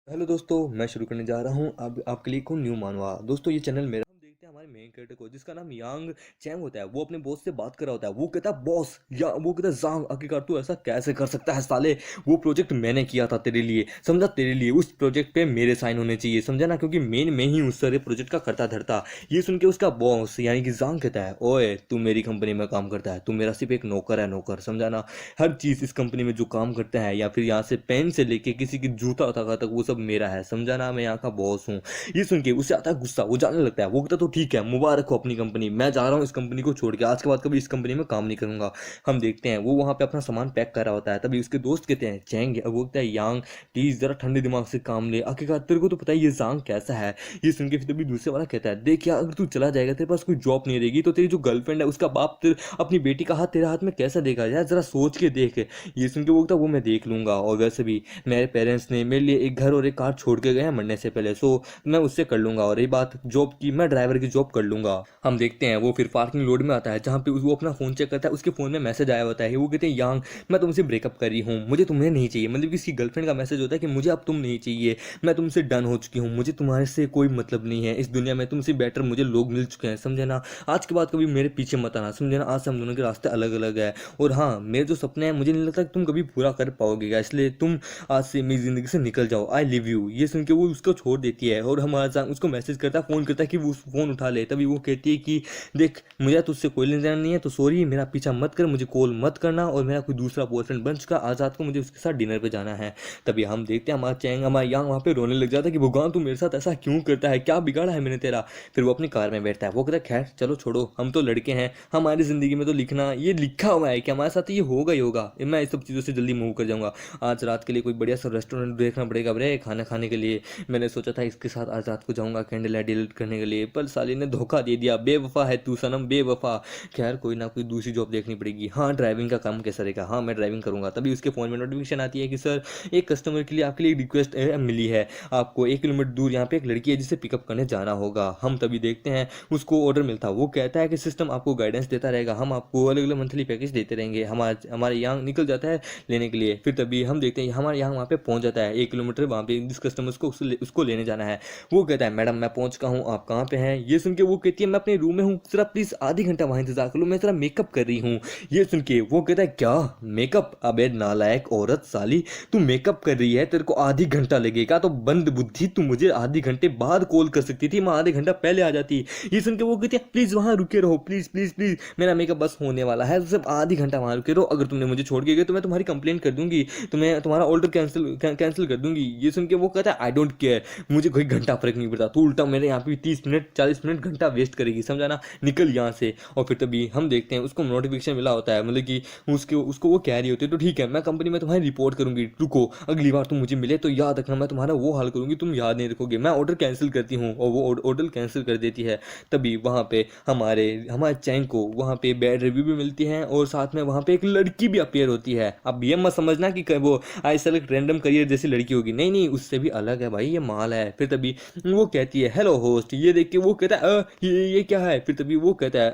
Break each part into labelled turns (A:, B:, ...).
A: Hello दोस्तों, मैं शुरू करने जा रहा हूँ अब आपके लिए एक न्यू मानवा। दोस्तों ये चैनल मेरा। हम देखते हैं हमारे मेन कैरेक्टर को जिसका नाम यांग चैंग होता है। वो अपने बॉस से बात कर रहा होता है। वो कहता है बॉस, या वो कहता है जांग, आखिरकार तू ऐसा कैसे कर सकता है साले। वो प्रोजेक्ट मैंने किया था तेरे लिए, समझा, तेरे लिए उस प्रोजेक्ट पे मेरे साइन होने चाहिए, समझा ना, क्योंकि मेन में ही उस सारे प्रोजेक्ट का करता धरता। ये सुन के उसका बॉस यानी कि जांग कहता है, ओए तू मेरी कंपनी में काम करता है, तू मेरा सिर्फ एक नौकर है, नौकर, समझा ना। हर चीज़ इस कंपनी में जो काम करता है, या फिर यहाँ से पेन से लेके किसी की जूता तक वो सब मेरा है, समझा ना, मैं यहाँ का बॉस हूँ। ये सुन के उसे आता है गुस्सा, वो जाने लगता है। वो कहता तो ठीक है, मुबारक हो अपनी कंपनी, मैं जा रहा हूँ इस कंपनी को छोड़ के, आज के बाद कभी इस कंपनी में काम नहीं करूंगा। हम देखते हैं वो वहाँ पे अपना सामान पैक कर रहा होता है। तभी उसके दोस्त कहते हैं चैंग, वो कहता है यांग प्लीज जरा ठंडे दिमाग से काम ले, आखिरकार तेरे को तो पता है ये जांग कैसा है। ये सुन के फिर तभी दूसरे वाला कहता है देख यार, अगर तू चला जाएगा, तेरे पास कोई जॉब नहीं रहेगी, तो तेरी जो गर्लफ्रेंड है उसका बाप अपनी बेटी का हाथ तेरे हाथ में कैसा देगा यार, जरा सोच के देख। ये सुन के वो कहता वो मैं देख लूंगा, और वैसे भी मेरे पेरेंट्स ने मेरे लिए एक घर और एक कार छोड़ के गए हैं मरने से पहले, सो मैं उससे कर लूंगा। और रही बात जॉब की, मैं ड्राइवर की जॉब कर लूंगा। हम देखते हैं वो फिर पार्किंग लोड में आता है, जहाँ पे वो अपना फोन चेक करता है। उसके फोन में मैसेज आया होता है। वो कहते हैं यांग, मैं तुमसे ब्रेकअप कर रही हूँ, मुझे तुम्हें नहीं चाहिए, मतलब किसी गर्लफ्रेंड का मैसेज होता है कि मुझे अब तुम नहीं चाहिए, मैं तुमसे डन हो चुकी हूँ, मुझे तुम्हारे से कोई मतलब नहीं है इस दुनिया में, तुमसे बेटर मुझे लोग मिल चुके हैं, समझे ना। आज के बाद कभी मेरे पीछे मत आना, समझे ना, आज से हम दोनों के रास्ते अलग अलग है। और हाँ, मेरे जो सपने हैं मुझे नहीं लगता कि तुम कभी पूरा कर पाओगे, इसलिए तुम आज से मेरी जिंदगी से निकल जाओ, आई लिव यू। ये सुन के वो उसको छोड़ देती है, और हमारा जान उसको मैसेज करता है, फ़ोन करता है कि वो फ़ोन उठा ले। तभी वो कहती है कि देख, मुझे तुझसे कोई लेना देना नहीं है, तो सॉरी, मेरा पीछा मत कर, मुझे कॉल मत करना, और मेरा कोई दूसरा बॉयफ्रेंड बन चुका, आज रात को मुझे उसके साथ डिनर पे जाना है। तभी हम देखते हैं हमारा चैंग, हमारा यांग वहाँ पे रोने लग जाता है कि भगवान तू मेरे साथ ऐसा क्यों करता है, क्या बिगाड़ा है मैंने तेरा। फिर वो अपनी कार में बैठता है। वो कहता है खैर चलो छोड़ो, हम तो लड़के हैं, हमारी ज़िंदगी में तो लिखना ये लिखा हुआ है कि हमारे साथ ये होगा ही होगा, मैं इस सब चीज़ों से जल्दी मूव कर जाऊँगा। आज रात के लिए कोई बढ़िया सा रेस्टोरेंट देखना पड़ेगा बड़े खाना खाने के लिए। मैंने सोचा था इसके साथ आज रात को जाऊँगा कैंडल लाइट डिलीट करने के लिए, पर साली ने धोखा दे दिया, बेवफा है तू सनम, बेवफा। खैर कोई ना, कोई दूसरी जॉब देखनी पड़ेगी। हाँ, ड्राइविंग का काम कैसा रहेगा, हाँ मैं ड्राइविंग करूँगा। तभी उसके फ़ोन में नोटिफिकेशन आती है कि सर, एक कस्टमर के लिए आपके लिए रिक्वेस्ट मिली है, आपको 1 किलोमीटर दूर यहाँ पे एक लड़की है जिसे पिकअप करने जाना होगा। हम तभी देखते हैं उसको ऑर्डर मिलता, वो कहता है कि सिस्टम आपको गाइडेंस देता रहेगा, हम आपको अलग अलग मंथली पैकेज देते रहेंगे। हमारे यहाँ निकल जाता है लेने के लिए। फिर तभी हम देखते हैं हमारे यहाँ वहाँ पे पहुँच जाता है 1 किलोमीटर, वहाँ पे जिस कस्टमर को उसको लेने जाना है। वो कहता है मैडम मैं पहुँच चुका हूँ, आप कहाँ पे हैं। ये सुन के वो कहती है मैं अपने रूम में हूँ, जरा प्लीज़ आधी घंटा वहाँ इंतजार कर लो, मैं जरा मेकअप कर रही हूँ। ये सुन के वो कहता है क्या मेकअप, अबे नालायक औरत साली, तू मेकअप कर रही है, तेरे को आधी घंटा लगेगा तो बंद बुद्धि, तू मुझे आधी घंटे बाद कॉल कर सकती थी, मैं आधे घंटा पहले आ जाती। ये सुन के वो कहती है प्लीज़ वहाँ रुके रहो, प्लीज़ प्लीज़ प्लीज़, मेरा मेकअप बस होने वाला है, सिर्फ आधी घंटा वहाँ रुके रहो, अगर तुमने मुझे छोड़ के गए तो मैं तुम्हारी कंप्लेंट कर दूंगी, तुम्हें तुम्हारा ऑर्डर कैंसिल कर दूंगी। ये सुन के वो कहता है आई डोंट केयर, मुझे कोई घंटा फर्क नहीं पड़ता, तू उल्टा मेरे यहाँ पे 30 मिनट 40 मिनट घंटा वेस्ट करेगी, समझा ना, निकल यहाँ से। और फिर तभी हम देखते हैं उसको नोटिफिकेशन मिला होता है, मतलब कि उसको वो कह रही होती है तो ठीक है, मैं कंपनी में तुम्हारी रिपोर्ट करूंगी, रुको, अगली बार तुम मुझे मिले तो याद रखना, मैं तुम्हारा वो हाल करूंगी, तुम याद नहीं रखोगे, मैं ऑर्डर कैंसिल करती हूँ। और वो ऑर्डर कैंसिल कर देती है। तभी वहाँ पे हमारे हमारे चैंग को वहाँ पे बैड रिव्यू भी मिलती है, और साथ में वहाँ पे एक लड़की भी अपेयर होती है। अब ये मत समझना कि वो आई सेलेक्ट रैंडम करियर जैसी लड़की होगी, नहीं नहीं, उससे भी अलग है भाई, ये माल है। फिर तभी वो कहती है हेलो होस्ट, ये देख के वो कहता है ये क्या है। फिर तभी वो कहता है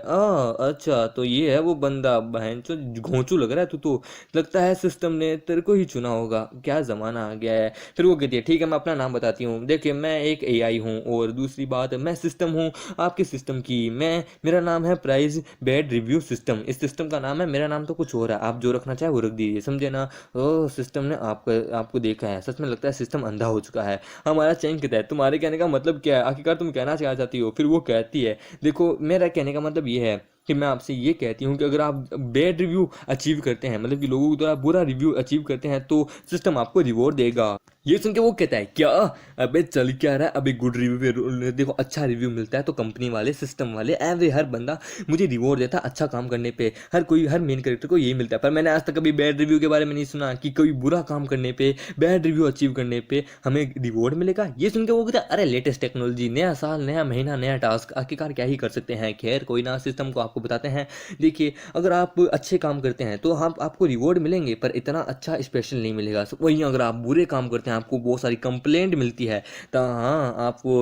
A: अच्छा तो ये है वो बंदा, बहन चो घोंचू लग रहा है तू तो, लगता है सिस्टम ने तेरे को ही चुना होगा, क्या ज़माना आ गया है। फिर वो कहती है ठीक है, मैं अपना नाम बताती हूँ, देखिए मैं एक एआई हूँ, और दूसरी बात मैं सिस्टम हूँ आपके सिस्टम की, मेरा नाम है प्राइस बैड रिव्यू सिस्टम, इस सिस्टम का नाम है, मेरा नाम तो कुछ और है, आप जो रखना चाहे वो रख दीजिए, समझे ना। ओ सिस्टम ने आपको देखा है, सच में लगता है सिस्टम अंधा हो चुका है। हमारा चैन कहता है तुम्हारे कहने का मतलब क्या है, आखिरकार तुम कहना क्या चाहती हो। फिर वो कहती है देखो, मेरा कहने का मतलब ये है कि मैं आपसे ये कहती हूँ कि अगर आप बैड रिव्यू अचीव करते हैं, मतलब कि लोगों के द्वारा बुरा रिव्यू अचीव करते हैं, तो सिस्टम आपको रिवॉर्ड देगा। ये सुन के वो कहता है क्या, अबे चल क्या रहा है, अबे गुड रिव्यू पे देखो, अच्छा रिव्यू मिलता है तो कंपनी वाले, सिस्टम वाले, एवरी हर बंदा मुझे रिवॉर्ड देता है अच्छा काम करने पे, हर मेन कैरेक्टर को यही मिलता है। पर मैंने आज तक कभी बैड रिव्यू के बारे में नहीं सुना कि कोई बुरा काम करने पे, बैड रिव्यू अचीव करने पे हमें रिवॉर्ड मिलेगा। ये सुन के वो कहता है अरे लेटेस्ट टेक्नोलॉजी, नया साल नया महीना नया टास्क, आखिरकार क्या ही कर सकते हैं। खैर कोई ना, सिस्टम को आपको बताते हैं, देखिए अगर आप अच्छे काम करते हैं तो हम आपको रिवॉर्ड मिलेंगे, पर इतना अच्छा स्पेशल नहीं मिलेगा। वहीं अगर आप बुरे काम करते हैं, आपको बहुत सारी कंप्लेंट मिलती है, तो हाँ आपको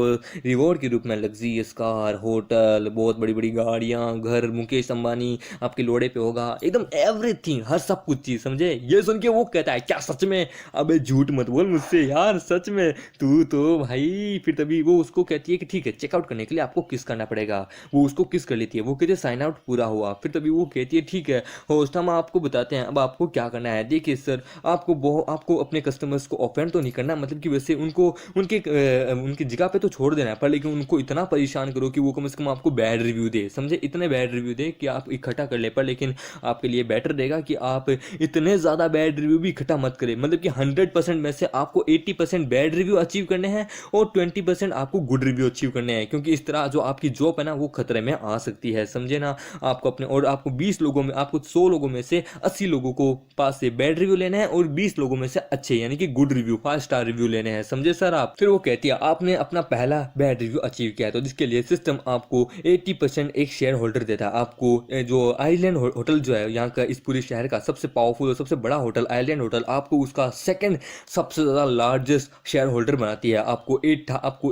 A: रिवॉर्ड के रूप में लग्जरियस कार, होटल, बहुत बड़ी बड़ी गाड़ियाँ, घर, मुकेश अंबानी आपके लोड़े पे होगा, एकदम एवरीथिंग, हर सब कुछ चीज़, समझे। ये सुन के वो कहता है क्या सच में? अबे झूठ मत बोल मुझसे यार, सच में तू तो भाई। फिर तभी वो उसको कहती है कि ठीक है, चेकआउट करने के लिए आपको किस करना पड़ेगा। वो उसको किस कर लेती है, वो कहती है साइन आउट पूरा हुआ। फिर तभी वो कहती है ठीक है होस्ट, हम आपको बताते हैं अब आपको क्या करना है। देखिए सर, आपको अपने कस्टमर्स को ऑफेंड तो नहीं करना, मतलब कि वैसे उनको उनकी जगह पे तो छोड़ देना है, पर लेकिन उनको इतना परेशान करो कि वो कम से कम आपको बैड रिव्यू दे, समझे, इतने बैड रिव्यू दे कि आप इकट्ठा कर ले। पर लेकिन आपके लिए बेटर रहेगा कि आप इतने ज़्यादा बैड रिव्यू भी इकट्ठा मत करें, मतलब कि 100% में से आपको 80% बैड रिव्यू अचीव करने हैं और 20% आपको गुड रिव्यू अचीव करने हैं, क्योंकि इस तरह जो आपकी जॉब है ना वो खतरे में आ सकती है, समझे ना। आपको अपने और आपको 20 लोगों में, आपको 100 लोगों में से 80 लोगों को पास से बैड रिव्यू लेना है और 20 लोगों में से अच्छे यानी कि गुड रिव्यू, 5 स्टार रिव्यू लेने हैं, समझे सर आप। फिर वो कहती है आपने अपना पहला बैड रिव्यू अचीव किया है, तो जिसके लिए सिस्टम आपको 80% एक शेयर होल्डर देता है। आपको जो आइलैंड होटल जो है यहाँ का, इस पूरे शहर का सबसे पावरफुल और सबसे बड़ा होटल आइलैंड होटल, आपको उसका सेकंड सबसे ज़्यादा लार्जेस्ट शेयर होल्डर बनाती है। आपको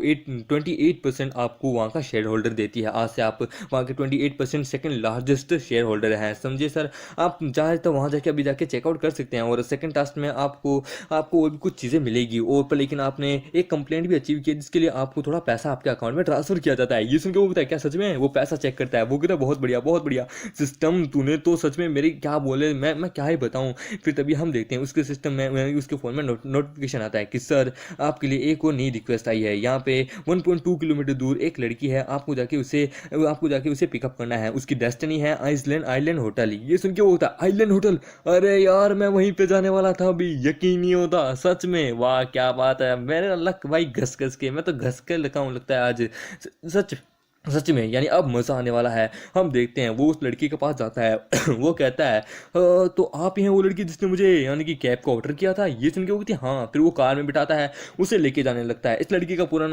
A: 28% आपको वहाँ का शेयर होल्डर देती है। आज से आप वहाँ के 28% सेकंड लार्जेस्ट शेयर होल्डर हैं, समझे सर। आप चाहे तो वहाँ जाके अभी जाके चेकआउट कर सकते हैं और सेकंड टास्क में आपको और भी कुछ चीज़ें मिलेगी। और पर लेकिन आपने एक कंप्लेंट भी अचीव की जिसके लिए आपको थोड़ा पैसा आपके अकाउंट में ट्रांसफर किया जाता है। ये सुन के वो बताया क्या सच में? वो पैसा चेक करता है, वो कहता है बहुत बढ़िया बहुत बढ़िया सिस्टम, तूने तो सच में मेरी क्या बोले, मैं क्या ही बताऊँ। फिर तभी हम देखते हैं उसके सिस्टम में, उसके फ़ोन में नोटिफिकेशन आता है कि सर आपके लिए एक और नई रिक्वेस्ट आई है। यहाँ पे 1.2 किलोमीटर दूर एक लड़की है, आपको जाके उसे पिकअप करना है। उसकी डेस्टिनी है आइलैंड होटल। ये सुन के वो होता है आइलैंड होटल, अरे यार मैं वहीं पे जाने वाला था, अभी यकीन नहीं होता सच में। वाह क्या बात है, मेरा लक भाई घस घस के, मैं तो घस के लगा हूँ लगता है आज, सच सच में। यानी अब मज़ा आने वाला है। हम देखते हैं वो उस लड़की के पास जाता है वो कहता है तो आप ही हैं वो लड़की जिसने मुझे यानी कि कैब का ऑर्डर किया था? ये सुन के वो कहती है हाँ। फिर वो कार में बिठाता है, उसे लेके जाने लगता है। इस लड़की का पूरा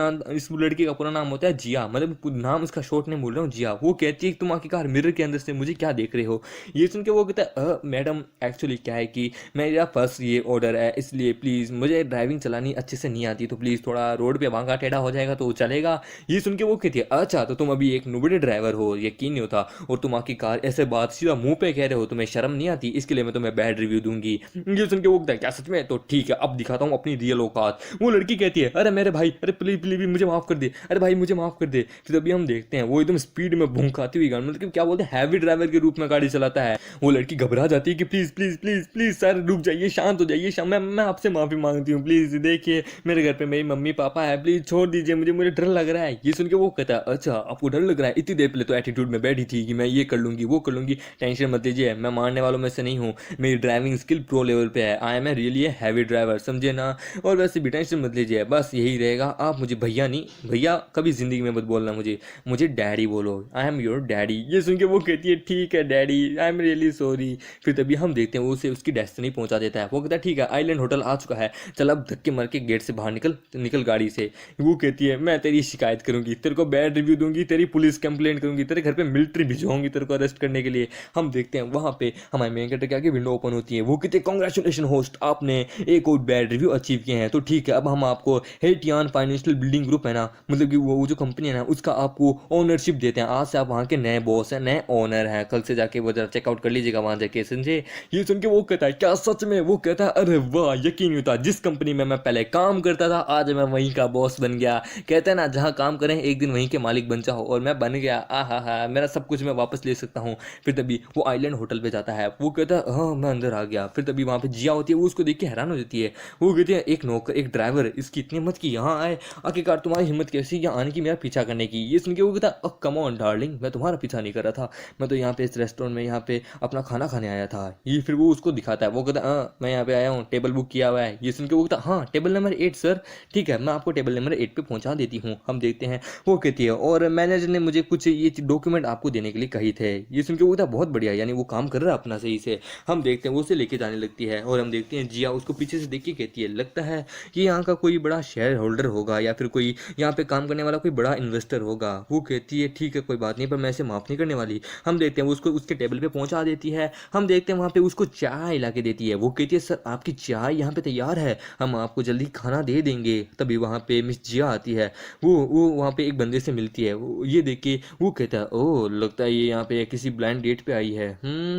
A: नाम होता है जिया, मतलब नाम उसका शॉर्ट नेम बोल रहा हूँ, जिया। वो कहती है तुम आखिरकार मिरर के अंदर से मुझे क्या देख रहे हो? ये सुन के वो कहता है मैडम एक्चुअली क्या है कि मेरा फर्स्ट ये ऑर्डर है, इसलिए प्लीज़, मुझे ड्राइविंग चलानी अच्छे से नहीं आती, तो प्लीज़ थोड़ा रोड पे वांगा टेढ़ा हो जाएगा तो चलेगा। ये सुन के वो कहती है अच्छा तो तुम अभी एक नुबड़े ड्राइवर हो, यकीन नहीं होता, और तुम आकी कार ऐसे बात सीधा मुंह पे कह रहे हो, तुम्हें शर्म नहीं आती, इसके लिए मैं तुम्हें बैड रिव्यू दूंगी। ये सुन के वो कहता है क्या सच में? तो ठीक है अब दिखाता हूँ अपनी रियल औकात। वो लड़की कहती है अरे मेरे भाई, अरे प्लीज प्लीज मुझे माफ कर दे, अरे भाई मुझे माफ कर दे। फिर अभी हम देखते हैं वो एकदम स्पीड में भूंकाती हुई गाड़ी, मतलब क्या बोलते हैं, हैवी ड्राइवर के रूप में गाड़ी चलाता है। वो लड़की घबरा जाती है कि please please please please sir रुक जाइए, शांत हो जाइए, मैं आपसे माफी मांगती हूँ, प्लीज देखिए मेरे घर पे मेरी मम्मी पापा है, प्लीज छोड़ दीजिए मुझे डर लग रहा है। ये सुन के वो कहता है अच्छा आपको डर लग रहा है, इतनी देर पहले तो एटीट्यूड में बैठी थी कि मैं ये कर लूंगी वो कर लूंगी, टेंशन मत लीजिए, मैं मारने वालों में से नहीं हूँ, मेरी ड्राइविंग स्किल प्रो लेवल पे है, I am a really a heavy driver, समझे ना। और वैसे भी टेंशन मत लीजिए, बस यही रहेगा, आप मुझे भैया नहीं, भैया कभी जिंदगी में मत बोलना, मुझे डैडी बोलो, आई एम योर डैडी। ये सुन के वो कहती है ठीक है daddy, I am really sorry. फिर तभी हम देखते हैं वो उसे उसकी डेस्टिनी पहुंचा देता है। वो कहता है ठीक है आइलैंड होटल आ चुका है, चल अब धक्के मार के गेट से बाहर निकल गाड़ी से। वो कहती है मैं तेरी शिकायत करूंगी, तेरे को बैड रिव्यू दूंगी, तेरी पुलिस कंप्लेंट करूंगी, तेरे घर पे मिलिट्री भिजवाऊंगी तेरे को अरेस्ट करने के लिए। हम देखते हैं वहां पे हमारे मेन कैरेक्टर के आगे विंडो ओपन होती है। वो कहते हैं कांग्रेचुलेशन होस्ट, आपने एक और बैड रिव्यू अचीव किए हैं, तो ठीक है अब हम आपको हेटियान फाइनेंशियल बिल्डिंग ग्रुप है ना, मतलब कि वो जो कंपनी है ना उसका आपको ओनरशिप देते हैं। आज से आप वहाँ के नए बॉस हैं, नए ओनर हैं, कल से जाके वो जरा चेकआउट कर लीजिएगा वहाँ जाके, समझे। ये सुन के वो कहता है क्या सच में? वो कहता है अरे वाह यकीन नहीं होता, जिस कंपनी में मैं पहले काम करता था आज मैं वहीं का बॉस बन गया। कहते हैं ना जहाँ काम करें एक दिन वहीं के मालिक बन जाओ, और मैं बन गया, हा मेरा सब कुछ मैं वापस ले सकता हूँ। फिर तभी वो आइलैंड होटल पे जाता है। वो कहता है हाँ मैं अंदर आ गया। फिर तभी वहाँ पे जिया होती है, वो उसको देख के हैरान हो जाती है। वो कहती है एक नौकर, एक ड्राइवर, इसकी इतनी हिम्मत की यहाँ आए, आखिरकार तुम्हारी हिम्मत कैसी यहाँ आने की, मेरा पीछा करने की। ये सुन के वो कहता है कम ऑन डार्लिंग, मैं तुम्हारा पीछा नहीं कर रहा था, मैं तो यहाँ पे इस रेस्टोरेंट में यहाँ पे अपना खाना खाने आया था। ये फिर वो उसको दिखाता है। वो कहता है हाँ मैं यहाँ पे आया हूँ, टेबल बुक किया हुआ है। ये सुन के वो कहता है हाँ टेबल नंबर 8 सर, ठीक है मैं आपको टेबल नंबर 8 पे पहुँचा देती हूँ। हम देखते हैं वो कहती है और मैनेजर ने मुझे कुछ ये डॉक्यूमेंट आपको देने के लिए कही थे। ये सुन के वो कहता है बहुत बढ़िया, यानी वो काम कर रहा है अपना सही से। हम देखते हैं वो उसे लेके जाने लगती है और हम देखते हैं जिया उसको पीछे से देख के कहती है लगता है कि यहाँ का कोई बड़ा शेयर होल्डर होगा या फिर कोई यहाँ पे काम करने वाला कोई बड़ा इन्वेस्टर होगा। वो कहती है ठीक है कोई बात नहीं, पर मैं इसे माफ़ नहीं करने वाली। हम देखते हैं वो उसको उसके टेबल पे पहुंचा देती है। हम देखते हैं वहाँ पे उसको चाय ला के देती है। वो कहती है सर आपकी चाय यहाँ पे तैयार है, हम आपको जल्दी खाना दे देंगे। तभी वहाँ पे मिस जिया आती है। वो वहाँ पे एक बंदे से मिलती है। ये देख के वो कहता है ओह लगता है ये यहाँ पे किसी ब्लाइंड डेट पे आई है।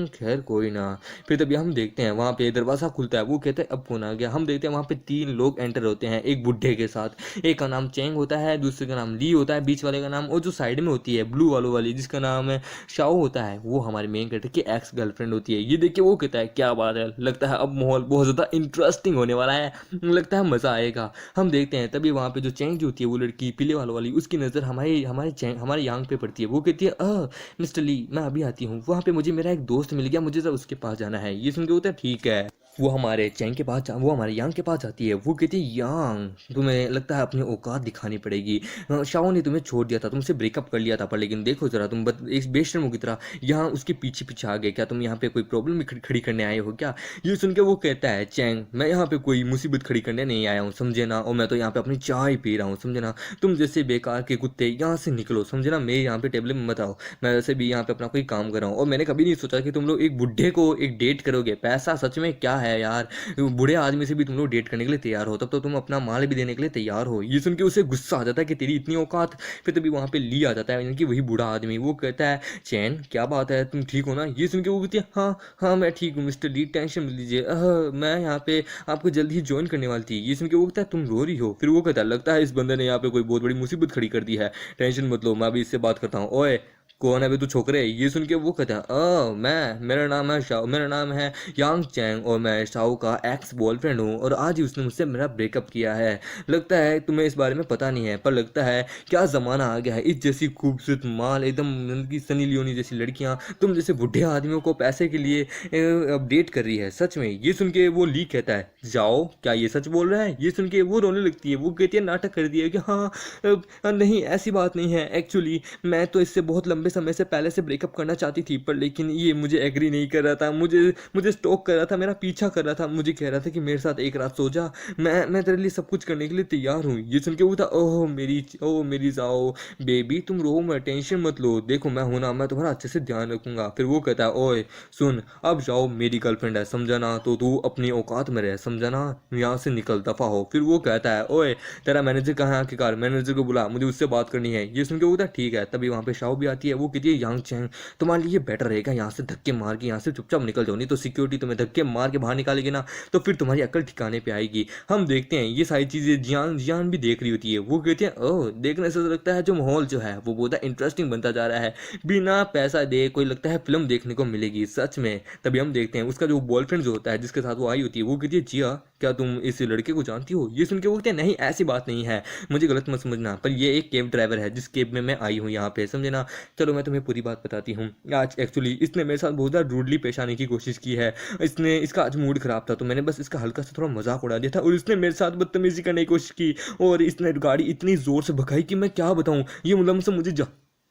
A: खैर कोई ना। फिर तभी हम देखते हैं वहाँ पे दरवाज़ा खुलता है। वो कहता है अब कौन आ गया। हम देखते हैं वहाँ पे 3 लोग एंटर होते हैं एक बुढ़े के साथ। एक का नाम चेंग होता है, दूसरे का नाम ली होता है, बीच वाले का नाम और जो साइड में होती है ब्लू वालों वाली जिसका नाम है शाओ होता है, वो हमारे मेन कैरेक्टर की एक्स गर्लफ्रेंड होती है। ये देख के वो कहता है क्या बात है, लगता है अब माहौल बहुत ज़्यादा इंटरेस्टिंग होने वाला है, लगता है मज़ा आएगा। हम देखते हैं तभी वहाँ पे जो चेंग जो होती है वो लड़की पीले वालों वाली, उसकी नज़र हमारे हमारे चेंग हमारे यांग पे पड़ती है। वो कहती है मिस्टर ली मैं अभी आती हूँ, वहाँ पे मुझे मेरा एक दोस्त मिल गया, मुझे जरा उसके पास जाना है। ये सुन के होता है ठीक है। वो हमारे चैंग के पास वो हमारे यांग के पास जाती है। वो कहती है यांग तुम्हें लगता है अपनी औकात दिखानी पड़ेगी। शाओ ने तुम्हें छोड़ दिया था, तुमसे ब्रेकअप कर लिया था, पर लेकिन देखो जरा तुम एक बेशर्मों की तरह यहाँ उसके पीछे पीछे आ गए। क्या तुम यहाँ पे कोई प्रॉब्लम खड़ी करने आए हो क्या। ये सुन के वो कहता है चैंग मैं यहाँ पे कोई मुसीबत खड़ी करने नहीं आया हूँ समझे ना, और मैं तो यहाँ पे अपनी चाय पी रहा हूँ समझे ना। तुम जैसे बेकार के कुत्ते यहाँ से निकलो समझे ना, मेरे यहाँ पे टेबल में मत आओ। मैं वैसे भी यहाँ पे अपना कोई काम कर रहा हूँ और मैंने कभी नहीं सोचा कि तुम लोग एक बुढ़े को एक डेट करोगे। पैसा सच में क्या है यार, बूढ़े आदमी से भी तुम लोग डेट करने के लिए तैयार हो, तब तो तुम अपना माल भी देने के लिए तैयार हो। ये सुन के उसे गुस्सा आ जाता है कि तेरी इतनी औकात। फिर तभी वहाँ पे ली आ जाता है, यानी कि वही बूढ़ा आदमी। वो कहता है चैन क्या बात है तुम ठीक हो ना। ये सुन के वो कहती है हाँ हाँ मैं ठीक हूँ मिस्टर ली, टेंशन मत लीजिए, मैं यहाँ पे आपको जल्दी ही ज्वाइन करने वाली थी। ये सुन के वो कहता है तुम रो रही हो। फिर वो कहता है लगता है इस बंदे ने यहाँ पे कोई बहुत बड़ी मुसीबत खड़ी कर दी है, टेंशन मत लो मैं अभी इससे बात करता हूँ। ओए कौन है बे तू छोकरे। ये सुन के वो कहता है मैं मेरा नाम है शाओ, मेरा नाम है यांग चैंग और मैं शाओ का एक्स बॉयफ्रेंड हूँ और आज ही उसने मुझसे मेरा ब्रेकअप किया है। लगता है तुम्हें इस बारे में पता नहीं है, पर लगता है क्या ज़माना आ गया है, इस जैसी खूबसूरत माल एकदम की सनी लियोनी जैसी लड़कियाँ तुम जैसे बुढ़े आदमियों को पैसे के लिए अपडेट कर रही है सच में। ये सुन के वो ली कहता है जाओ क्या ये सच बोल रहा है। ये सुन के वो रोने लगती है। वो कहती है नाटक कर दिया कि हाँ नहीं ऐसी बात नहीं है, एक्चुअली मैं तो इससे बहुत लंबे समय से पहले से ब्रेकअप करना चाहती थी, पर लेकिन ये मुझे एग्री नहीं कर रहा था, मुझे मुझे स्टॉक कर रहा था, मेरा पीछा कर रहा था, मुझे कह रहा था कि मेरे साथ एक रात सो जा, मैं तेरे लिए सब कुछ करने के लिए तैयार हूँ। ये सुन के वो था ओह मेरी जाओ बेबी तुम रो मत, टेंशन मत लो, देखो मैं हूं ना, मैं तुम्हारा अच्छे से ध्यान रखूंगा। फिर वो कहता है ओए सुन अब जाओ मेरी गर्लफ्रेंड है समझा ना, तो तू अपनी औकात में रह समझा ना, यहाँ से निकल दफा हो। फिर वो कहता है ओए तेरा मैनेजर कहाँ है, आखिरकार मैनेजर को बुला, मुझे उससे बात करनी है। ये सुन के वो था ठीक है। तभी वहाँ पे शाओ भी आती है। वो कहती है यांग चैंग तुम्हारे लिए बेटर रहेगा यहाँ से धक्के मार के यहाँ से चुपचाप निकल जाओ, नहीं तो सिक्योरिटी तुम्हें धक्के मार के बाहर निकालेगी ना, तो फिर तुम्हारी अकल ठिकाने पे आएगी। हम देखते हैं ये सारी चीज़ें जियान जियान भी देख रही होती है। वो कहती है ओह देखने से तो लगता है जो माहौल जो है वो बहुत इंटरेस्टिंग बनता जा रहा है, बिना पैसा दे कोई लगता है फिल्म देखने को मिलेगी सच में। तभी हम देखते हैं उसका जो बॉयफ्रेंड जो होता है जिसके साथ वो आई होती है, वो कहती है जिया क्या तुम इस लड़के को जानती हो। ये सुन के वो कहते हैं नहीं ऐसी बात नहीं है, मुझे गलत मत समझना, पर ये एक कैब ड्राइवर है जिस कैब में मैं आई हूँ यहाँ पे समझे ना। चलो मैं तुम्हें पूरी बात बताती हूँ। आज एक्चुअली इसने मेरे साथ बहुत ज़्यादा रूडली पेश आने की कोशिश की है, इसका आज मूड खराब था तो मैंने बस इसका हल्का सा थोड़ा मजाक उड़ा दिया था और इसने मेरे साथ बदतमीजी करने की कोशिश की और इसने गाड़ी इतनी ज़ोर से भगाई कि मैं क्या बताऊँ, ये मतलब से मुझे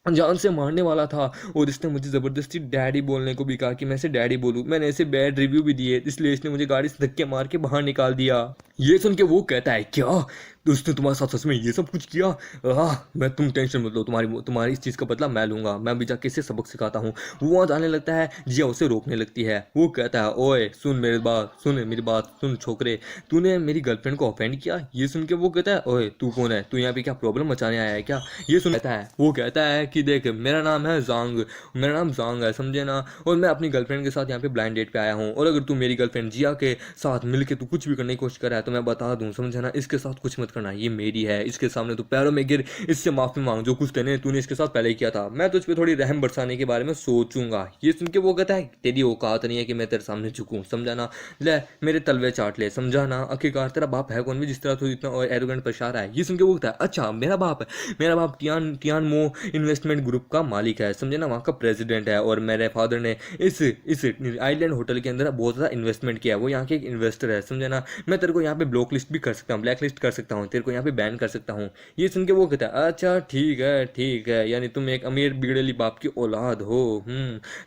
A: जान से मारने वाला था। और इसने मुझे ज़बरदस्ती डैडी बोलने को भी कहा कि मैं इसे डैडी बोलूँ। मैंने इसे बैड रिव्यू भी दिए, इसलिए इसने मुझे गाड़ी से धक्के मार के बाहर निकाल दिया। ये सुन के वो कहता है क्या उसने तुम्हारे साथ सच में ये सब कुछ किया। मैं तुम टेंशन मत लो, तुम्हारी इस चीज़ का बदला मैं लूँगा, मैं अभी जाके इसे सबक सिखाता हूँ। वो वहाँ जाने लगता है, जिया उसे रोकने लगती है। वो कहता है ओए सुन मेरी बात सुन छोकरे, तूने मेरी गर्लफ्रेंड को ऑफेंड किया। ये सुन के वो कहता है ओए तू कौन है, तू यहाँ पे क्या प्रॉब्लम मचाने आया है क्या। ये सुन कहता है वो कहता है कि देख मेरा नाम जांग है समझे ना, और मैं अपनी गर्लफ्रेंड के साथ यहाँ पे ब्लाइंड डेट पे आया हूँ, और अगर तू मेरी गर्लफ्रेंड जिया के साथ मिलके तू कुछ भी करने की कोशिश कर रहा है तो मैं बता दूँ समझे ना, इसके साथ कुछ मत करना, ये मेरी है, इसके सामने तू पैरों में गिर, इससे माफी मांग, जो कुछ तूने इसके साथ पहले किया था, मैं तुझ पे थोड़ी रहम बरसाने के बारे में सोचूंगा। ये सुन के वो कहता है तेरी औकात नहीं है कि मैं तेरे सामने झुकूं समझा ना, ले मेरे तलवे चाट ले समझा ना, आखिरकार तेरा बाप है कौन भी जिस तरह तू इतना एरोगेंट पेशा रहा है। ये सुन के वो कहता है अच्छा मेरा बाप टियान मो इन्वेस्टमेंट ग्रुप का मालिक है समझे ना, वहाँ का प्रेसिडेंट है, और मेरे फादर ने इस आइलैंड होटल के अंदर बहुत ज़्यादा इन्वेस्टमेंट किया है, वो यहाँ के एक इन्वेस्टर है समझे ना, मैं तेरे को यहाँ पे ब्लॉक लिस्ट भी कर सकता हूँ, ब्लैक लिस्ट कर सकता हूँ, हूँ, तेरे को यहाँ पे बैन कर सकता हूँ। ये सुन के वो कहता है अच्छा ठीक है, यानी तुम एक अमीर बिगड़ेली बाप की औलाद हो।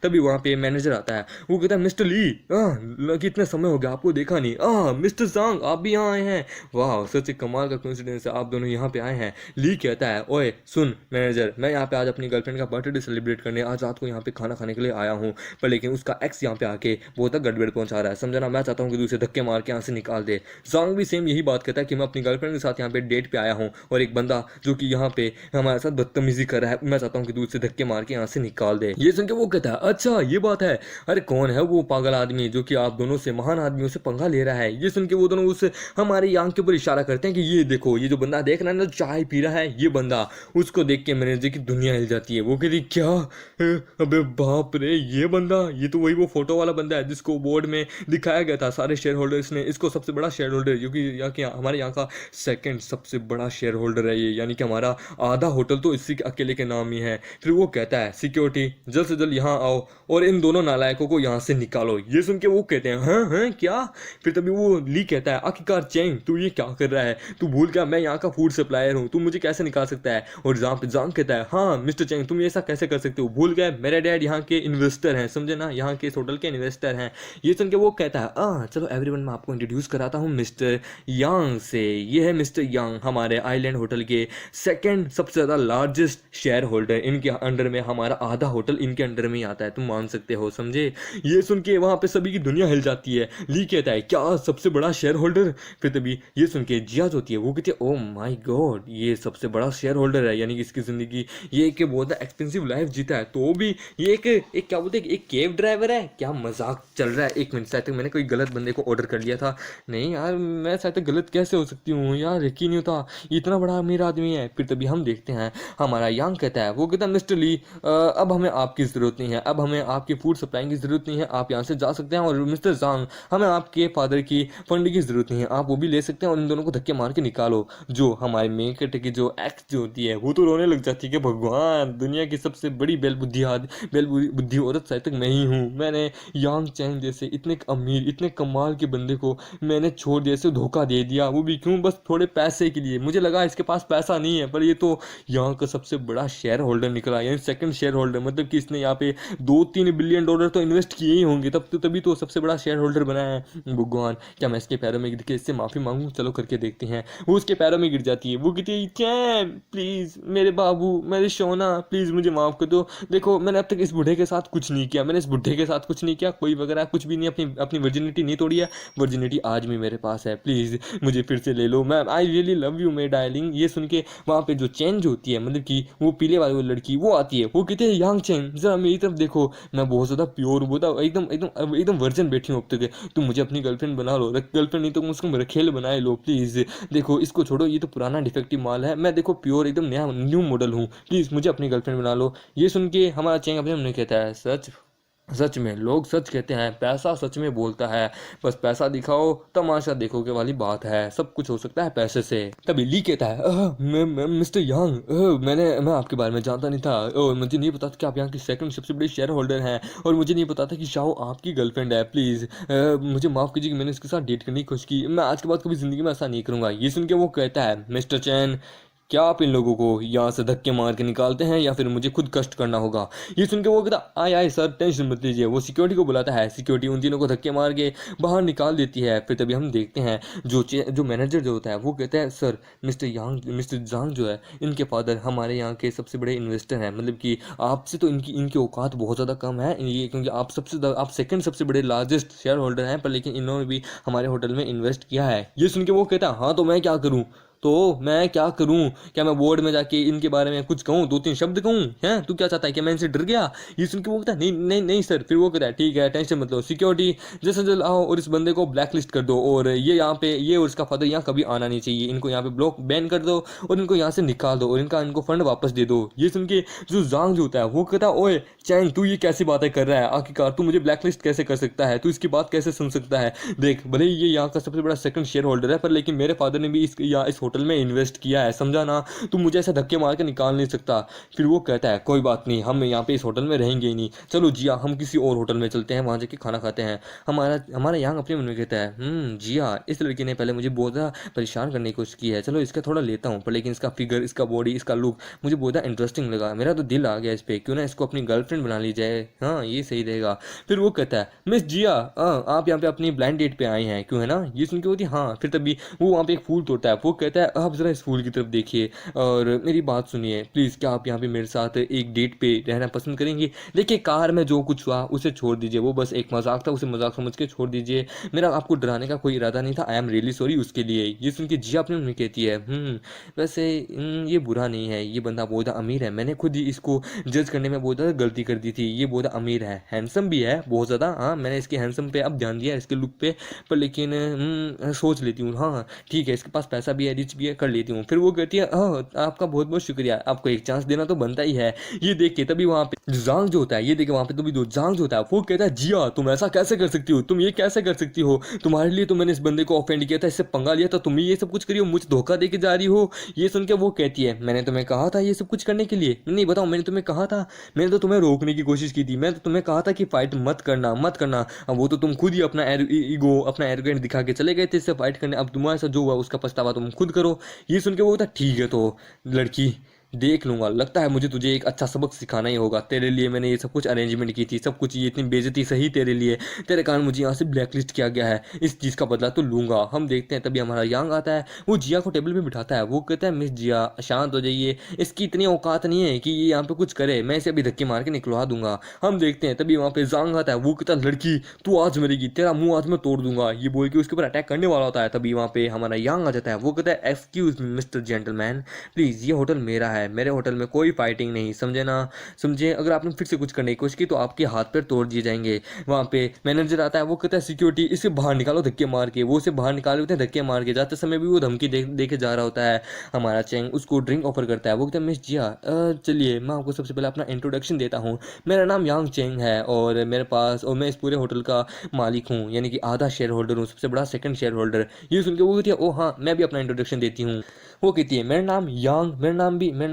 A: तभी वहाँ पे मैनेजर आता है, वो कहता है मिस्टर ली, कितना समय हो गया आपको देखा नहीं, मिस्टर सांग आप भी यहाँ आए हैं, वाह सच एक कमाल का कोइंसिडेंस है, आप दोनों यहाँ पे आए हैं। ली कहता है ओए सुन मैनेजर, मैं यहाँ पे आज अपनी गर्लफ्रेंड का बर्थडे सेलिब्रेट करने आज रात को यहाँ पे खाना खाने के लिए आया हूँ, पर लेकिन उसका एक्स यहाँ पे आके बहुत तक गड़बड़ पहुंचा रहा है, समझा ना, मैं चाहता हूँ कि दूसरे धक्के मार के यहाँ से निकाल दे। सांग भी सेम यही बात कहता है कि मैं अपनी गर्लफ्रेंड के साथ यहाँ पे डेट पे आया हूँ और एक बंदा जो कि यहाँ पे हमारे साथ बदतमीजी कर रहा है, मैं चाहता हूँ कि दूसरे धक्के मार के यहाँ से निकाल दे। ये सुन के वो कहता है अच्छा ये बात है, अरे कौन है वो पागल आदमी जो कि आप दोनों से महान आदमियों से पंगा ले रहा है। ये सुन के वो दोनों उस हमारी आंख के ऊपर इशारा करते हैं कि ये देखो ये जो बंदा देख रहा है ना, चाय पी रहा है, ये बंदा, उसको देख के मैनेजर की दुनिया हिल जाती है। वो कहती क्या, अबे बाप रे, ये बंदा, ये तो वही वो फोटो वाला बंदा है जिसको बोर्ड में दिखाया गया था सारे शेयर होल्डर्स ने, इसको सबसे बड़ा शेयर होल्डर, क्योंकि यहाँ के हमारे यहाँ का सेकंड सबसे बड़ा शेयर होल्डर है ये, यानी कि हमारा आधा होटल तो इसी के अकेले के नाम ही है। फिर वो कहता है सिक्योरिटी जल्द से जल्द यहाँ आओ और इन दोनों नालायकों को यहाँ से निकालो। ये सुन के वो कहते हैं हाँ क्या। फिर तभी वो ली कहता है आखिरकार चैंग तू ये क्या कर रहा है, तू भूल गया मैं यहाँ का फूड सप्लायर हूँ, तू मुझे कैसे निकाल सकता है। और जांग कहता है हाँ मिस्टर चैंग तुम ऐसा कैसे कर सकते हो, भूल गए मेरे डैड यहाँ के इन्वेस्टर हैं, समझे ना, यहाँ के इस होटल के इन्वेस्टर हैं। ये सुन के वो कहता है चलो एवरीवन मैं आपको इंट्रोड्यूस कराता हूँ मिस्टर यांग से, ये है मिस्टर यांग हमारे आइलैंड होटल के सेकंड सबसे ज़्यादा लार्जेस्ट शेयर होल्डर, इनके अंडर में हमारा आधा होटल इनके अंडर में ही आता है, तुम मान सकते हो, समझे। ये सुन के वहाँ पे सभी की दुनिया हिल जाती है। ली कहता है क्या सबसे बड़ा शेयर होल्डर। फिर तभी ये सुन के जिया जो होती है वो कहती है ओ माय गॉड ये सबसे बड़ा शेयर होल्डर है, यानी कि इसकी ज़िंदगी ये एक बहुत एक्सपेंसिव लाइफ जीता है, तो भी ये एक क्या बोलते हैं एक केब ड्राइवर है, क्या मजाक चल रहा है। एक मिनट, शायद तक मैंने कोई गलत बंदे को ऑर्डर कर लिया था, नहीं यार मैं शायद तक गलत कैसे हो सकती हूँ यार, यकीन नहीं होता इतना बड़ा अमीर आदमी है। फिर तभी हम देखते हैं हमारा यांग कहता है, वो कहता है मिस्टर ली अब हमें आपकी ज़रूरत नहीं है, अब हमें आपकी फूड सप्लाई की ज़रूरत नहीं है, आप यहाँ से जा सकते हैं। और मिस्टर जांग हमें आपके फादर की फंडिंग की ज़रूरत नहीं है, आप वो भी ले सकते हैं और इन दोनों को धक्के मार के निकालो। जो हमारे मेन कट की जो एक्स जो होती है वो तो रोने लग जाती है कि भगवान दुनिया की सबसे बड़ी बेल बुद्धि औरत शायद तक मैं ही हूँ, मैंने यांग चैंग जैसे इतने अमीर इतने कमाल के बंदे को मैंने छोड़ दिया, से धोखा दे दिया, वो भी क्यों, बस थोड़े पैसे के लिए। मुझे लगा इसके पास पैसा नहीं है, पर ये तो यहाँ का सबसे बड़ा शेयर होल्डर निकला, यानी सेकंड शेयर होल्डर, मतलब कि इसने यहाँ पे $2-3 बिलियन तो इन्वेस्ट किए ही होंगे, तभी तो सबसे बड़ा शेयर होल्डर बना है। भगवान क्या मैं इसके पैरों में गिर के इससे माफ़ी मांगूँ, चलो करके देखते हैं। वो उसके पैरों में गिर जाती है, वो कहती है चैन प्लीज़ मेरे बाबू मेरे सोना प्लीज़ मुझे माफ़ कर दो, देखो मैंने अब तक इस बूढ़े के साथ कुछ नहीं किया, मैंने इस बुढ़े के साथ कुछ नहीं किया, कोई वगैरह कुछ भी नहीं, अपनी वर्जिनिटी नहीं तोड़ी है, वर्जिनिटी आज भी मेरे पास है, प्लीज़ मुझे फिर से ले लो, मैं आई रियली लव यू मेरी डार्लिंग। ये सुन के वहाँ पे जो चेंज होती है, मतलब कि वो पीले वाली वो लड़की वो आती है, वो कहते हैं यांग चेंज ज़रा मेरी तरफ देखो, मैं बहुत ज़्यादा प्योर हूँ, एकदम एकदम एकदम वर्जन बैठी हूँ अब तक, तुम मुझे अपनी गर्लफ्रेंड बना लो, गर्लफ्रेंड नहीं तो उसको रखेल बनाए लो प्लीज़, देखो इसको छोड़ो ये तो पुराना डिफेक्टिव माल है, मैं देखो प्योर एकदम नया न्यू मॉडल हूँ, प्लीज़ मुझे अपनी गर्लफ्रेंड बना लो। ये सुन के हमारा चेंग अपने हमने कहता है सच में लोग सच कहते हैं, पैसा सच में बोलता है, बस पैसा दिखाओ तमाशा देखो के वाली बात है, सब कुछ हो सकता है पैसे से। तभी ली कहता है मिस्टर यांग मैं आपके बारे में जानता नहीं था, मुझे नहीं पता था कि आप यहाँ की सेकंड सबसे बड़ी शेयर होल्डर हैं, और मुझे नहीं पता था कि शाओ आपकी गर्लफ्रेंड है, प्लीज़ मुझे माफ़ कीजिए कि मैंने इसके साथ डेट करने की कोशिश की, मैं आज के बाद कभी ज़िंदगी में ऐसा नहीं करूँगा। ये सुन के वो कहता है मिस्टर चैन क्या आप इन लोगों को यहाँ से धक्के मार के निकालते हैं या फिर मुझे खुद कष्ट करना होगा। ये सुन के वो कहता आए सर टेंशन मत लीजिए, वो सिक्योरिटी को बुलाता है, सिक्योरिटी उन तीनों को धक्के मार के बाहर निकाल देती है। फिर तभी हम देखते हैं जो मैनेजर जो होता है वो कहता है सर मिस्टर जांग जो है इनके फादर हमारे यहाँ के सबसे बड़े इन्वेस्टर हैं, मतलब कि आपसे तो इनकी औकात बहुत ज़्यादा कम है, ये क्योंकि आप सेकंड सबसे बड़े लार्जेस्ट शेयर होल्डर हैं, पर लेकिन इन्होंने भी हमारे होटल में इन्वेस्ट किया है। ये सुन के वो कहता है हाँ तो मैं क्या करूँ, क्या मैं बोर्ड में जाके इनके बारे में कुछ कहूँ, 2-3 शब्द कहूँ, हैं तू क्या चाहता है कि मैं इनसे डर गया। ये सुन के वो कहता है नहीं नहीं नहीं सर। फिर वो कहता है ठीक है टेंशन मत लो, सिक्योरिटी जैसे जल्द आओ और इस बंदे को ब्लैक लिस्ट कर दो, और ये यहाँ पे ये और इसका फादर यहाँ कभी आना नहीं चाहिए, इनको यहाँ पे ब्लॉक बैन कर दो और इनको यहाँ से निकाल दो और इनको फंड वापस दे दो। ये सुन के जो जांग जो होता है वो कहता है ओए चैंग तू ये कैसी बातें कर रहा है, आखिरकार तू मुझे ब्लैक लिस्ट कैसे कर सकता है, तू इसकी बात कैसे सुन सकता है, देख भले ही ये यहाँ का सबसे बड़ा सेकंड शेयर होल्डर है, पर लेकिन मेरे फादर ने भी इस होटल में इन्वेस्ट किया है, समझा ना, तू मुझे ऐसे धक्के मार के निकाल नहीं सकता। फिर वो कहता है कोई बात नहीं, हम यहाँ पे इस होटल में रहेंगे ही नहीं, चलो जिया हम किसी और होटल में चलते हैं, वहाँ जाके खाना खाते हैं। हमारा हमारा यांग अपने मन में कहता है जिया इस लड़की ने पहले मुझे बहुत ज़्यादा परेशान करने की कोशिश की है, चलो इसका थोड़ा लेता हूँ, पर लेकिन इसका फिगर, इसका बॉडी, इसका लुक मुझे बहुत ज़्यादा इंटरेस्टिंग लगा, मेरा तो दिल आ गया इस पर, क्यों ना इसको अपनी गर्लफ्रेंड बना ली जाए, हाँ ये सही रहेगा। फिर वो कहता है मिस जिया आप यहाँ पे अपनी ब्लाइंड डेट पे आई हैं क्यों, है ना, ये सुन के होती हाँ। फिर तभी वो वहाँ पे एक फूल तोड़ता है, वो कहता है आप ज़रा इस फूल की तरफ देखिए और मेरी बात सुनिए प्लीज़, क्या आप यहाँ पे मेरे साथ एक डेट पे रहना पसंद करेंगे। देखिए कार में जो कुछ हुआ उसे छोड़ दीजिए, वो बस एक मजाक था, उसे मजाक समझ के छोड़ दीजिए, मेरा आपको डराने का कोई इरादा नहीं था, आई एम रियली सॉरी उसके लिए। ये सुन के जिया अपने में कहती है वैसे ये बुरा नहीं है, ये बंदा बहुत अमीर है, मैंने खुद ही इसको जज करने में बहुत ज़्यादा गलती कर दी थी, ये बहुत अमीर है, हैंडसम भी है बहुत ज़्यादा, हाँ मैंने इसके हैंडसम पे अब ध्यान दिया, इसके लुक पे, पर लेकिन सोच लेती हूँ, हाँ ठीक है इसके पास पैसा भी है, रिच भी है, कर लेती हूँ। फिर वो कहती है आपका बहुत बहुत शुक्रिया, आपको एक चांस देना तो बनता ही है। ये देख के तभी वहाँ पे जांग जो होता है, ये देखे वहाँ पे तभी जो जांग जो होता है वो कहता है जिया तुम ऐसा कैसे कर सकती हो, तुम ये कैसे कर सकती हो, तुम्हारे लिए तो मैंने इस बंदे को ऑफेंड किया था, इससे पंगा लिया था, तुम ये सब कुछ करी हो, मुझे धोखा दे के जा रही हो। ये सुन के वो कहती है मैंने तुम्हें कहा था ये सब कुछ करने के लिए, नहीं बताओ मैंने तुम्हें कहा था, मैंने तो तुम्हें रोकने की कोशिश की थी, मैं तो तुम्हें कहा था कि फाइट मत करना मत करना, अब वो तो तुम खुद ही अपना ईगो अपना एरोगेंट दिखा के चले गए थे इससे फाइट करने, अब तुम्हारे साथ जो हुआ उसका पछतावा तुम खुद करो। ये सुन के वो होता ठीक है तो लड़की देख लूंगा, लगता है मुझे तुझे एक अच्छा सबक सिखाना ही होगा, तेरे लिए मैंने ये सब कुछ अरेंजमेंट की थी, सब कुछ ये इतनी बेइज्जती सही तेरे लिए, तेरे कारण मुझे यहाँ से ब्लैकलिस्ट किया गया है, इस चीज़ का बदला तो लूंगा। हम देखते हैं तभी हमारा यांग आता है, वो जिया को टेबल पे बिठाता है, वो कहता है मिस जिया शांत हो जाइए, इसकी इतनी औकात नहीं है कि ये यहाँ पे कुछ करे, मैं इसे अभी धक्के मार के निकलवा दूंगा। हम देखते हैं तभी वहाँ पे जांग आता है, वो कहता है लड़की तू आज मरेगी, तेरा मुंह आज मैं तोड़ दूंगा, ये बोल के उसके ऊपर अटैक करने वाला होता है। तभी वहाँ पे हमारा यांग आ जाता है, वो कहता है excuse me mister gentleman, please ये होटल मेरा है, मेरे होटल में कोई फाइटिंग नहीं, समझे ना, समझे, अगर आपने फिर से कुछ करने की कोशिश की तो आपके हाथ पैर तोड़ दिए जाएंगे। वहाँ पे मैनेजर आता है, वो कहता है सिक्योरिटी इसे बाहर निकालो धक्के मार के, वो उसे बाहर निकाले होते हैं धक्के मार के, जाते समय भी वो धमकी दे के जा रहा होता है। हमारा चेंग उसको ड्रिंक ऑफर करता है, वो कहता है मिस जिया चलिए मैं आपको सबसे पहले अपना इंट्रोडक्शन देता हूँ, मेरा नाम यांग चेंग है और मेरे पास और मैं इस पूरे होटल का मालिक हूँ, यानी कि आधा शेयर होल्डर हूँ, सबसे बड़ा सेकंड शेयर होल्डर। ये सुन के वो कहती है ओ हाँ मैं भी अपना इंट्रोडक्शन देती हूँ। वो कहती है मेरा नाम यांग, मेरा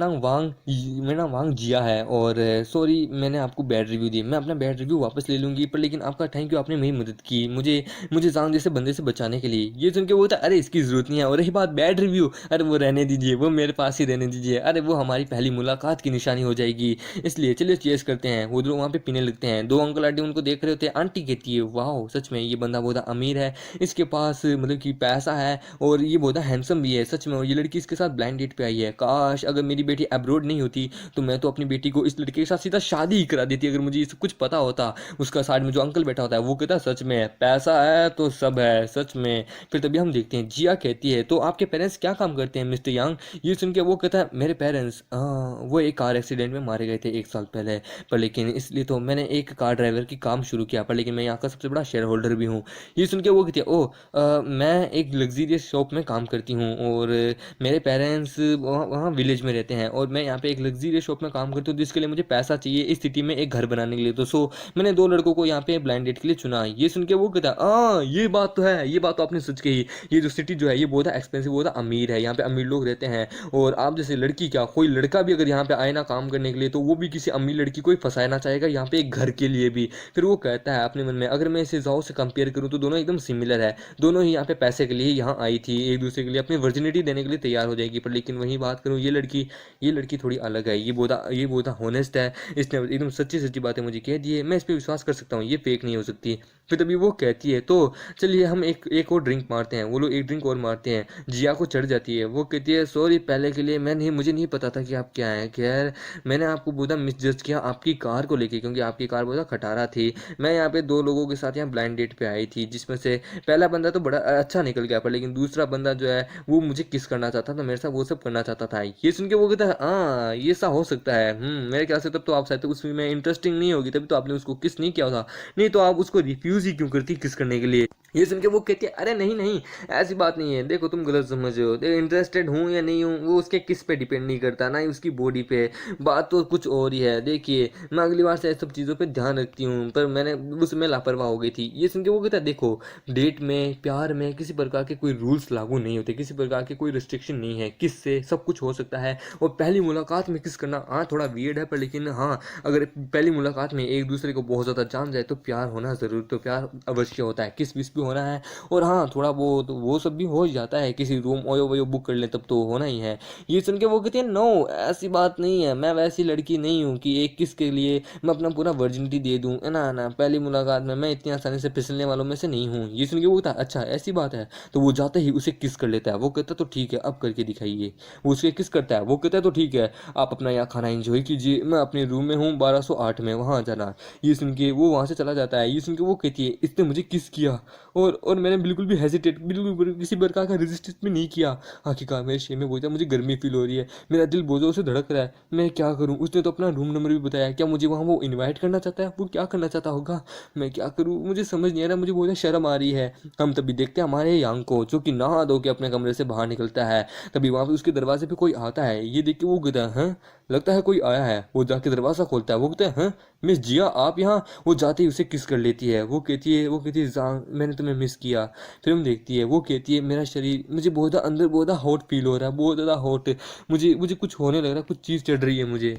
A: नाम वांग जिया है और सॉरी मैंने आपको बैड रिव्यू दी, मैं अपना बैड रिव्यू वापस ले लूँगी, पर लेकिन आपका थैंक यू, आपने मेरी मदद की, मुझे मुझे जांग जैसे बंदे से बचाने के लिए। ये सुन के वो होता है अरे इसकी ज़रूरत नहीं है, और रही बात बैड रिव्यू, अरे वो रहने दीजिए, वो मेरे पास ही रहने दीजिए, अरे वो हमारी पहली मुलाकात की निशानी हो जाएगी, इसलिए चलिए चेस करते हैं। वो लोग वहाँ पे पीने लगते हैं, दो अंकल आंटी उनको देख रहे होते हैं। आंटी कहती है वाह सच में ये बंदा बहुत अमीर है, इसके पास मतलब कि पैसा है और ये बहुत हैंडसम भी है सच में, और ये लड़की इसके साथ ब्लाइंड डेट पे आई है, काश अगर मेरी बेटी अब्रोड नहीं होती तो मैं तो अपनी बेटी को इस लड़के के साथ सीधा शादी ही करा देती अगर मुझे ये सब कुछ पता होता। उसका साइड में जो अंकल बैठा होता है वो कहता है सच में पैसा है तो सब है सच में। फिर तभी हम देखते हैं जिया कहती है तो आपके पेरेंट्स क्या काम करते हैं मिस्टर यांग। ये सुन के वो कहता है मेरे पेरेंट्स वो एक कार एक्सीडेंट में मारे गए थे 1 साल पहले, पर लेकिन इसलिए तो मैंने एक कार ड्राइवर की काम शुरू किया, पर लेकिन मैं यहाँ का सबसे बड़ा शेयर होल्डर भी हूँ। ये सुन के वो कहती है ओह मैं एक लग्जीरियस शॉप में काम करती हूँ और मेरे पेरेंट्स वहाँ विलेज में रहते हैं और मैं यहाँ पे एक लग्जीरियस शॉप में काम करती हूँ, जिसके लिए मुझे पैसा चाहिए इस सिटी में एक घर बनाने के लिए, तो सो मैंने 2 लड़कों को यहाँ पे ब्लाइंड डेट के लिए चुना। ये सुन के वो कहता है ये बात तो है, ये बात तो आपने सच कही, ये जो सिटी जो है ये बहुत एक्सपेंसिव बहुत अमीर है, यहाँ पे अमीर लोग रहते हैं और आप जैसे लड़की क्या कोई लड़का भी अगर यहाँ पे आए ना काम करने के लिए तो वो भी किसी अमीर लड़की को ही फंसाना चाहेगा यहाँ पे एक घर के लिए भी। फिर वो कहता है अपने मन में अगर मैं इसे जाओ से कंपेयर करूँ तो दोनों एकदम सिमिलर है, दोनों ही यहाँ पे पैसे के लिए यहाँ आई थी, एक दूसरे के लिए अपनी वर्जिनिटी देने के लिए तैयार हो जाएगी। पर लेकिन वही बात करूँ ये लड़की थोड़ी अलग है, ये बहुत हॉनेस्ट है, इसने एकदम सच्ची सच्ची बातें मुझे कह दी है, मैं इस पर विश्वास कर सकता हूँ, ये फेक नहीं हो सकती। फिर तभी वो कहती है तो चलिए हम एक और ड्रिंक मारते हैं। वो लोग एक ड्रिंक और मारते हैं, जिया को चढ़ जाती है, वो कहती है सॉरी पहले के लिए मुझे नहीं पता था कि आप क्या हैं, खैर मैंने आपको बहुत मिसजज किया आपकी कार को लेके, क्योंकि आपकी कार बहुत खटारा थी। मैं यहाँ पे 2 लोगों के साथ यहाँ ब्लाइंड डेट पे आई थी, जिसमें से पहला बंदा तो बड़ा अच्छा निकल गया, पर लेकिन दूसरा बंदा जो है वो मुझे किस करना चाहता था, मेरे साथ वो सब करना चाहता था। ये सुन के वो कहता है हाँ ये सा हो सकता है, मेरे ख्याल से तब तो आप शायद उसमें इंटरेस्टिंग नहीं होगी, तभी तो आपने उसको किस नहीं किया था, नहीं तो आप उसको रिफ्यूज ही क्यों करती किस करने के लिए। ये सुन के वो कहती है अरे नहीं नहीं, ऐसी बात नहीं है, देखो तुम गलत समझ रहे हो, देखो इंटरेस्टेड हूँ या नहीं हूँ वो उसके किस पे डिपेंड नहीं करता, ना ही उसकी बॉडी पे, बात तो कुछ और ही है। देखिए मैं अगली बार से ऐसी सब चीज़ों पे ध्यान रखती हूँ, पर मैंने उसमें लापरवाह हो गई थी। ये सुन के वो कहता है देखो डेट में प्यार में किसी प्रकार के कोई रूल्स लागू नहीं होते, किसी प्रकार के कोई रिस्ट्रिक्शन नहीं है, किस से सब कुछ हो सकता है। और पहली मुलाकात में किस करना हाँ थोड़ा वियर्ड है, पर लेकिन हाँ अगर पहली मुलाकात में एक दूसरे को बहुत ज़्यादा जान जाए तो प्यार होना ज़रूर, तो प्यार अवश्य होता है, किस विस भी होना है। और हाँ थोड़ा वो तो वो सब भी हो ही जाता है, किसी रूम ओयो वोयो बुक कर लें तब तो होना ही है। ये सुन के वो कहती है नो ऐसी बात नहीं है, मैं वैसी लड़की नहीं हूँ कि एक किस के लिए मैं अपना पूरा वर्जिनिटी दे दूँ, ना ना पहली मुलाकात में मैं इतनी आसानी से फिसलने वालों में से नहीं हूँ। ये सुन के वो कहता है अच्छा ऐसी बात है, तो वो जाते ही उसे किस कर लेता है। वो कहता है तो ठीक है अब करके दिखाइए। वो उसके किस करता है, वो कहता है तो ठीक है आप अपना यहाँ खाना एंजॉय कीजिए, मैं अपने रूम में हूँ 1208 में, वहाँ जाना। ये सुन के वो वहाँ से चला जाता है। ये सुन के वो कहती है इसने मुझे किस किया, और मैंने बिल्कुल भी हेजिटेट, बिल्कुल किसी प्रकार का रेजिस्टेंस भी नहीं किया। आखिरकार मेरे शे में बोलता मुझे गर्मी फील हो रही है, मेरा दिल बहुत ज़ोर से धड़क रहा है, मैं क्या करूं। उसने तो अपना रूम नंबर भी बताया, क्या मुझे वहाँ वो इनवाइट करना चाहता है, वो क्या करना चाहता होगा, मैं क्या करूँ मुझे समझ नहीं आ रहा, मुझे बहुत शर्म आ रही है। हम तभी देखते हैं हमारे यांग को जो कि नहा धो के अपने कमरे से बाहर निकलता है। तभी वहाँ पे उसके दरवाजे पे कोई आता है। ये देख के वो कहता है हाँ लगता है कोई आया है। वो जाके दरवाज़ा खोलता है। वो कहता है हाँ मिस जिया आप यहाँ। वो जाते ही उसे किस कर लेती है। वो कहती है जान मैंने तुम्हें मिस किया। फिल्म देखती है। वो कहती है मेरा शरीर मुझे बहुत ज़्यादा अंदर बहुत ज़्यादा हॉट फील हो रहा है, बहुत ज़्यादा हॉट, मुझे मुझे कुछ होने लग रहा है, कुछ चीज़ चढ़ रही है मुझे।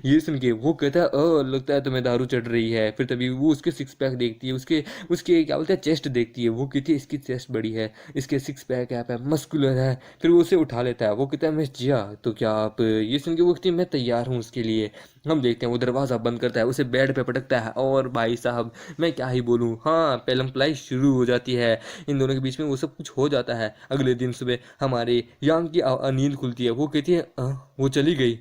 A: ये सुन के वो कहता है लगता है तुम्हें दारू चढ़ रही है। फिर तभी वो उसके सिक्स पैक देखती है, उसके उसके क्या बोलते हैं चेस्ट देखती है। वो कहती है इसकी चेस्ट बड़ी है, इसके सिक्स पैक है, मस्कुलर है। फिर वो उसे उठा लेता है। वो कहता है मिस जिया तो क्या आप, ये सुन के वो कहती है मैं तैयार हूँ उसके लिए। हम देखते हैं वो दरवाज़ा बंद करता है, उसे बेड पे पटकता है और भाई साहब मैं क्या ही बोलूँ, हाँ पेलम पलाई शुरू हो जाती है। इन दोनों के बीच में वो सब कुछ हो जाता है। अगले दिन सुबह हमारे यांग की नींद खुलती है। वो कहती है वो चली गई,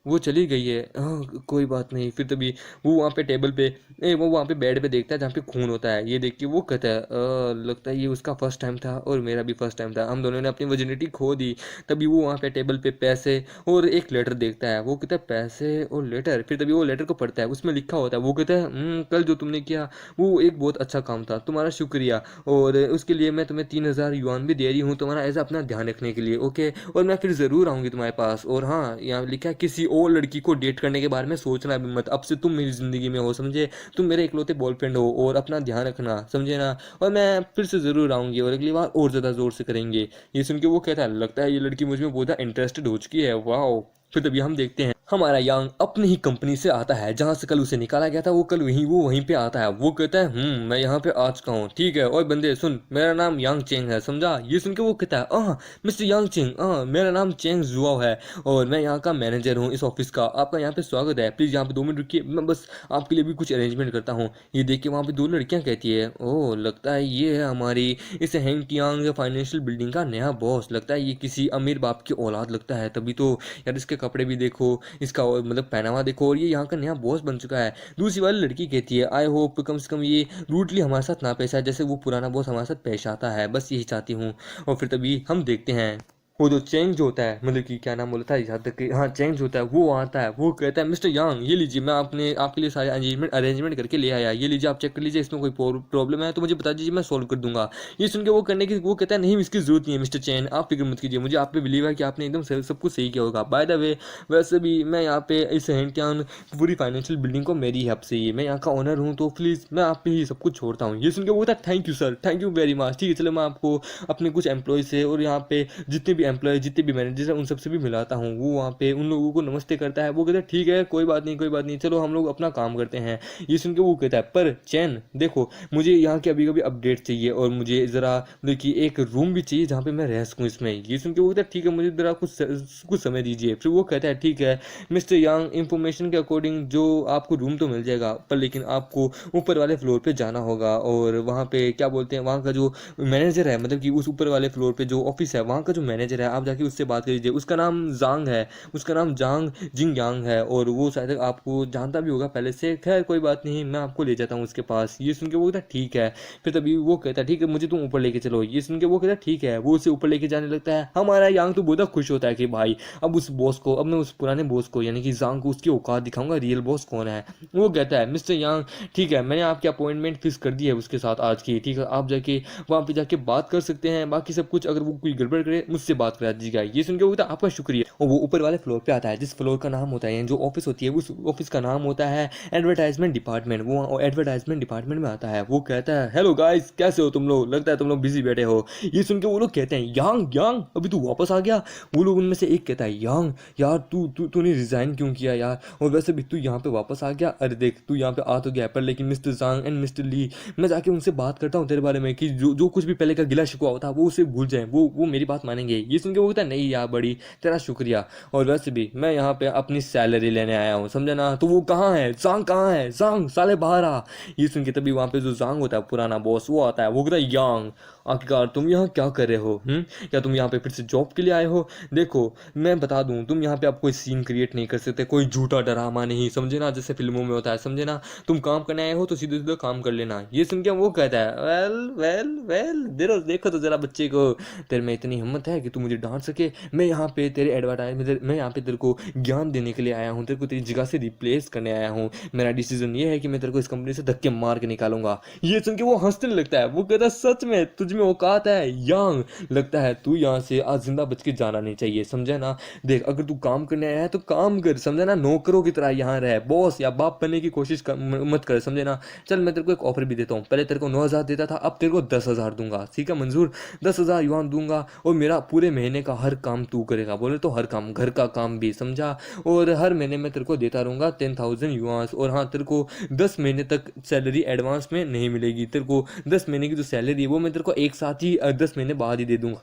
A: वो चली गई है हाँ कोई बात नहीं। फिर तभी वो वहाँ पे टेबल पे वो वहाँ पे बेड पे देखता है जहाँ पे खून होता है। ये देख के वो कहता है लगता है ये उसका फर्स्ट टाइम था और मेरा भी फर्स्ट टाइम था, हम दोनों ने अपनी वर्जिनिटी खो दी। तभी वो वहाँ पे टेबल पे पैसे और एक लेटर देखता है। वो कहता है पैसे और लेटर। फिर तभी वो लेटर को पढ़ता है, उसमें लिखा होता है। वो कहता है कल जो तुमने किया वो एक बहुत अच्छा काम था, तुम्हारा शुक्रिया, और उसके लिए मैं तुम्हें 3000 युआन भी दे रही हूँ तुम्हारा ऐसा अपना ध्यान रखने के लिए, ओके। और मैं फिर ज़रूर आऊँगी तुम्हारे पास। और हाँ यहाँ लिखा है किसी और लड़की को डेट करने के बारे में सोचना भी मत, अब से तुम मेरी ज़िंदगी में हो समझे, तुम मेरे इकलौते बॉयफ्रेंड हो, और अपना ध्यान रखना समझे ना। और मैं फिर से ज़रूर आऊँगी और अगली बार और ज़्यादा ज़ोर से करेंगे। ये सुन के वो कहता है लगता है ये लड़की मुझ में बहुत ज़्यादा इंटरेस्टेड हो चुकी है, वाह। फिर तभी हम देखते हैं हमारा यांग अपनी ही कंपनी से आता है जहाँ से कल उसे निकाला गया था। वो कल वो वहीं पे आता है। वो कहता है मैं यहाँ पे आ चुका हूँ, ठीक है। और बंदे सुन मेरा नाम यांग चेंग है समझा। ये सुन के वो कहता है मिस्टर यांग चेंग मेरा नाम चेंग जुआओ है और मैं यहाँ का मैनेजर हूँ इस ऑफिस का, आपका यहाँ पे स्वागत है, प्लीज़ यहाँ पे 2 मिनट रुकिए, मैं बस आपके लिए भी कुछ अरेंजमेंट करता हूँ। ये देख के वहाँ पे 2 लड़कियाँ कहती है ओह लगता है ये है हमारी इस हैंग फाइनेंशियल बिल्डिंग का नया बॉस, लगता है ये किसी अमीर बाप की औलाद लगता है, तभी तो यार इसके कपड़े भी देखो, इसका मतलब पहनावा देखो, और ये यहाँ का नया बॉस बन चुका है। दूसरी वाली लड़की कहती है आई होप कम से कम ये रूटली हमारे साथ ना पेश आए जैसे वो पुराना बॉस हमारे साथ पेश आता है, बस यही चाहती हूँ। और फिर तभी हम देखते हैं वो जो चेंज होता है, मतलब कि क्या नाम बोला था यहाँ तक कि हाँ चेंज होता है, वो आता है। वो कहता है मिस्टर यांग ये लीजिए मैं आपके लिए सारे अरेंजमेंट करके ले आया, ये लीजिए आप चेक कर लीजिए, इसमें कोई प्रॉब्लम है तो मुझे बता दीजिए मैं सॉल्व कर दूंगा। ये सुन के वो करने की वो कहता है नहीं इसकी जरूरत नहीं है मिस्टर चेन, आप फिक्र मत कीजिए, मुझे आप पे बिलीव है कि आपने एकदम सब कुछ सही किया होगा। बाय द वे वैसे भी मैं यहाँ पे इस हैंटियान पूरी फाइनेंशियल बिल्डिंग को मेरी है आपसे, ये मैं यहाँ का ओनर हूँ, तो प्लीज़ मैं आप पे ही सब कुछ छोड़ता हूँ। ये सुन के वो कहता है thank you sir, thank you very much, ठीक है चलो मैं आपको अपने कुछ एम्प्लॉय से और यहाँ पे जितने भी एम्प्लॉय जितने भी मैनेजर हैं उन सबसे भी मिलाता हूँ। वो वहाँ पे उन लोगों को नमस्ते करता है। वो कहता है ठीक है कोई बात नहीं कोई बात नहीं, चलो हम लोग अपना काम करते हैं। ये सुन के वो कहता है पर चैन देखो मुझे यहाँ के अभी कभी अपडेट चाहिए और मुझे ज़रा देखिए एक रूम भी चाहिए जहाँ पे मैं रह सकूँ इसमें। ये सुन के वो कहता है ठीक है मुझे ज़रा कुछ समय दीजिए। फिर वो कहता है ठीक है मिस्टर यांग इंफॉर्मेशन के अकॉर्डिंग जो आपको रूम तो मिल जाएगा, पर लेकिन आपको ऊपर वाले फ्लोर पे जाना होगा और वहाँ पे क्या बोलते हैं वहाँ का जो मैनेजर है, मतलब कि उस ऊपर वाले फ्लोर पे जो ऑफिस है वहाँ का जो मैनेजर मैनेजर है, आप जाके उससे बात कर लीजिए, उसका नाम जांग है, उसका नाम जांग जिंग यांग है, और वो शायद आपको जानता भी होगा पहले से। खैर कोई बात नहीं, मैं आपको ले जाता हूँ उसके पास। ये सुन के वो कहता ठीक है। फिर तभी वो कहता है ठीक है, मुझे तुम ऊपर लेके चलो। ये सुन के वो कहता है ठीक है, वो उसे ऊपर लेके जाने लगता है। हमारा यांग तो बहुत खुश होता है कि भाई अब उस बॉस को, अब मैं उस पुराने बॉस को यानी कि जांग को उसकी औकात दिखाऊंगा, रियल बॉस कौन है। वो कहता है मिस्टर यांग ठीक है, मैंने आपकी अपॉइंटमेंट फिक्स कर दी है उसके साथ आज की, ठीक है, आप जाके वहाँ पे जाके बात कर सकते हैं, बाकी सब कुछ अगर वो कोई गड़बड़ करे मुझसे बात करा दीजिएगा। ये सुन के वो कहता है आपका शुक्रिया। और वो ऊपर वाले फ्लोर पे आता है, जिस फ्लोर का नाम होता है, जो ऑफिस होती है उस ऑफिस का नाम होता है एडवर्टाइजमेंट डिपार्टमेंट। वो एडवर्टाइजमेंट डिपार्टमेंट में आता है। वो कहता है हेलो गाइस, कैसे हो तुम लोग, लगता है तुम लोग बिजी बैठे हो। ये सुन के वो लोग कहते हैं यांग यांग अभी तू वापस आ गया। वो लोग उनमें से एक कहता है यांग यार तूने रिजाइन क्यों किया यार, और वैसे भी तू यहाँ पे वापस आ गया। अरे देख तू यहाँ पे आ तो गया, पर लेकिन मिस्टर जांग एंड मिस्टर ली, मैं जाके उनसे बात करता हूँ तेरे बारे में कि जो जो कुछ भी पहले का गिला शिकवा होता वो उसे भूल जाए, वो मेरी बात मानेंगे। ये सुन के वो कहता है नहीं यार बड़ी तेरा शुक्रिया, और वैसे भी मैं यहाँ पे अपनी सैलरी लेने आया हूँ, समझा ना। तो वो कहाँ है, जांग कहाँ है, जांग साले बाहर आ। ये सुन के तभी वहाँ पे जो जांग होता है पुराना बॉस वो आता है। वो कहता है यांग आखिरकार तुम यहाँ क्या कर रहे हो, क्या तुम यहाँ पे फिर से जॉब के लिए आए हो। देखो मैं बता दूं, तुम यहाँ पे आप कोई सीन क्रिएट नहीं कर सकते, कोई झूठा ड्रामा नहीं, समझे ना, जैसे फिल्मों में होता है, समझे ना। तुम काम करने आए हो तो सीधे सीधे काम कर लेना। ये सुन के वो कहता है वेल वेल वेल देखो तो जरा बच्चे को, तेरे में इतनी हिम्मत है कि तू मुझे डांट सके। मैं यहाँ पे तेरे एडवर्टाइजमेंट, मैं यहाँ पे तेरे को ज्ञान देने के लिए आया हूँ, तेरे को तेरी जगह से रिप्लेस करने आया हूँ। मेरा डिसीजन ये है कि मैं तेरे को इस कंपनी से धक्के मार के निकालूंगा। ये सुन के वो हंसने लगता है। वो कहता है सच में तुझ में औकात है यांग, लगता है तू यहाँ से आज जिंदा बच के जाना नहीं चाहिए, समझे ना। देख अगर तू काम करने आया है तो काम कर, समझे ना, नौकरों की तरह यहाँ रह, बॉस या बाप बनने की कोशिश मत कर, समझे ना। चल मैं तेरे को एक ऑफर भी देता हूँ, पहले तेरे को 9,000 देता था, अब तेरे को 10,000 दूंगा, ठीक है मंजूर। 10,000 युआन दूंगा, और मेरा पूरे महीने का हर काम तू करेगा, बोले तो हर काम, घर का काम भी, समझा। और हर महीने में तेरे को देता रहूंगा 10,000 युआन। और हाँ तेरे को 10 महीने तक सैलरी एडवांस में नहीं मिलेगी, तेरे को 10 महीने की जो सैलरी है वो मैं तेरे को एक साथ ही 10 महीने बाद ही दे दूंगा।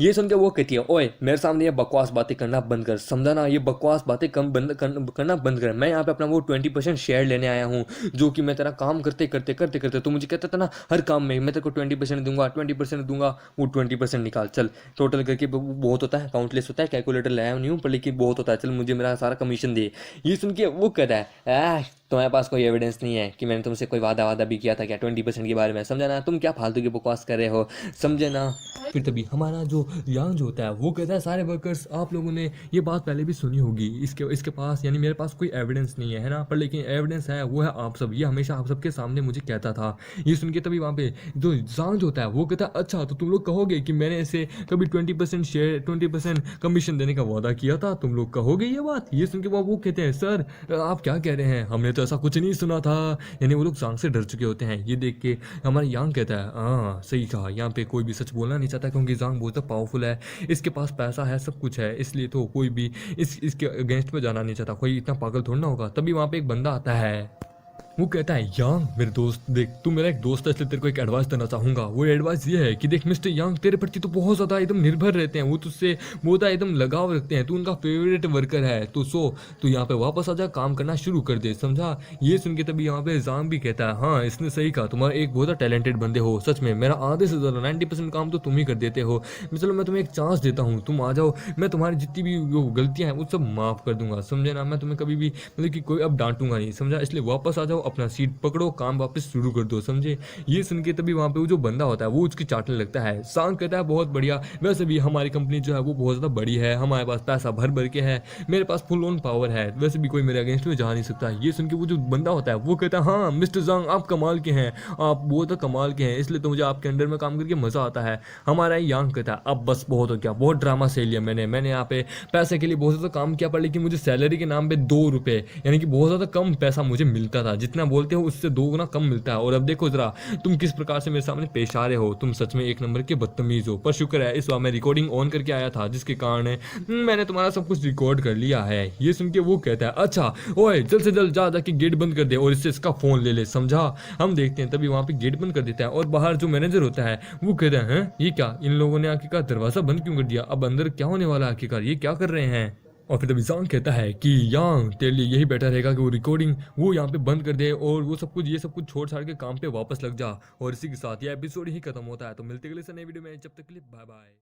A: ये सुन के वो कहती है ओए मेरे सामने ये बकवास बातें करना बंद कर, समझा ना, ये बकवास बातें करना बंद कर। मैं यहाँ पे अपना वो 20% शेयर लेने आया हूँ, जो कि मैं तेरा काम करते तू मुझे कहता था ना हर काम में मैं तेरे को 20% दूंगा, 20% दूंगा। वो 20% निकाल चल, टोटल करके बहुत होता है, काउंटलेस होता है, कैलकुलेटर लाया नहीं हूँ पर लेकिन बहुत होता है, चल मुझे मेरा सारा कमीशन दे। ये सुन के वो कहता है तुम्हारे पास कोई एविडेंस नहीं है कि मैंने तुमसे कोई वादा भी किया था क्या 20% के बारे में, समझा ना, तुम क्या फालतू की बकवास कर रहे हो, समझे ना। फिर तभी हमारा जो यांग जो होता है वो कहता है सारे वर्कर्स आप लोगों ने ये बात पहले भी सुनी होगी, इसके पास यानी मेरे पास कोई एविडेंस नहीं है ना, पर लेकिन एविडेंस है, वो है आप सब, ये हमेशा आप सबके सामने मुझे कहता था। ये सुन के तभी वहाँ पे जो जांग होता है वो कहता है अच्छा तो तुम लोग कहोगे कि मैंने ऐसे कभी 20% शेयर 20% कमीशन देने का वादा किया था, तुम लोग कहोगे ये बात। ये सुन के वो कहते हैं सर आप क्या कह रहे हैं, हमने तो ऐसा कुछ नहीं सुना था। यानी वो लोग जांग से डर चुके होते हैं। ये देख के हमारा यांग कहता है हाँ सही कहा, यहाँ पे कोई भी सच बोलना नहीं चाहता क्योंकि जांग बहुत पावरफुल है, इसके पास पैसा है, सब कुछ है, इसलिए तो कोई भी इसके अगेंस्ट में जाना नहीं चाहता, कोई इतना पागल थोड़ा ना होगा। तभी वहाँ पे एक बंदा आता है, वो कहता है यांग मेरे दोस्त देख तू मेरा एक दोस्त है इसलिए तेरे को एक एडवाइस देना चाहूंगा। वो एडवाइस ये है कि देख मिस्टर यांग तेरे प्रति तो बहुत ज़्यादा एकदम निर्भर रहते हैं, वो तुझसे बहुत एकदम लगाव रखते हैं, तू उनका फेवरेट वर्कर है, तो तू यहाँ पे वापस आ जा, काम करना शुरू कर दे, समझा। ये सुन के तभी यहाँ पे जांग भी कहता है हाँ इसने सही कहा, तुम्हारा एक बहुत टैलेंटेड बंदे हो, सच में मेरा आधे से ज़्यादा 90% काम तो तुम ही कर देते हो। चलो मैं तुम्हें एक चांस देता हूँ, तुम आ जाओ, मैं तुम्हारी जितनी भी वो गलतियाँ हैं वो सब माफ़ कर दूंगा, समझे ना। मैं तुम्हें कभी भी मतलब कि कोई अब डांटूंगा नहीं, समझा, इसलिए वापस आ जाओ, अपना सीट पकड़ो, काम वापस शुरू कर दो, समझे। ये सुन के तभी वहाँ पे वो जो बंदा होता है वो उसकी चाटने लगता है। सांग कहता है बहुत बढ़िया, वैसे भी हमारी कंपनी जो है वो बहुत ज़्यादा बड़ी है, हमारे पास पैसा भर भर के है, मेरे पास फुल ऑन पावर है, वैसे भी कोई मेरे अगेंस्ट में जा नहीं सकता। ये सुन के वो जो बंदा होता है वो कहता है हाँ मिस्टर जांग आप कमाल के हैं, आप बहुत कमाल के हैं, इसलिए तो मुझे आपके अंडर में काम करके मज़ा आता है। हमारा यांग कहता है अब बस बहुत हो गया, बहुत ड्रामा सही लिया मैंने यहाँ पे पैसे के लिए बहुत ज़्यादा काम किया, पर लेकिन मुझे सैलरी के नाम पे 2 रुपये यानी कि बहुत ज़्यादा कम पैसा मुझे मिलता था, जितना बोलते हो उससे 2 गुना कम मिलता है। और अब देखो जरा तुम किस प्रकार से मेरे सामने पेश आ रहे हो, तुम सच में एक नंबर के बदतमीज हो। पर शुक्र है इस बार मैं रिकॉर्डिंग ऑन करके आया था, जिसके कारण मैंने तुम्हारा सब कुछ रिकॉर्ड कर लिया है। ये सुन के वो कहता है अच्छा ओए जल्द से जल्द जा जाके गेट बंद कर दे और इससे इसका फोन ले ले, समझा। हम देखते हैं तभी वहां पे गेट बंद कर देता है, और बाहर जो मैनेजर होता है वो कहता है ये क्या, इन लोगों ने आखिरकार दरवाजा बंद क्यों कर दिया, अब अंदर क्या होने वाला है, आखिरकार ये क्या कर रहे हैं। और फिर तभी जांग कहता है कि यांग तेरे लिए यही बेटर रहेगा कि वो रिकॉर्डिंग वो यहाँ पे बंद कर दे और वो सब कुछ ये सब कुछ छोड़ छाड़ के काम पे वापस लग जा। और इसी के साथ ये एपिसोड ही खत्म होता है। तो मिलते अगले नए वीडियो में, जब तक के लिए बाय बाय।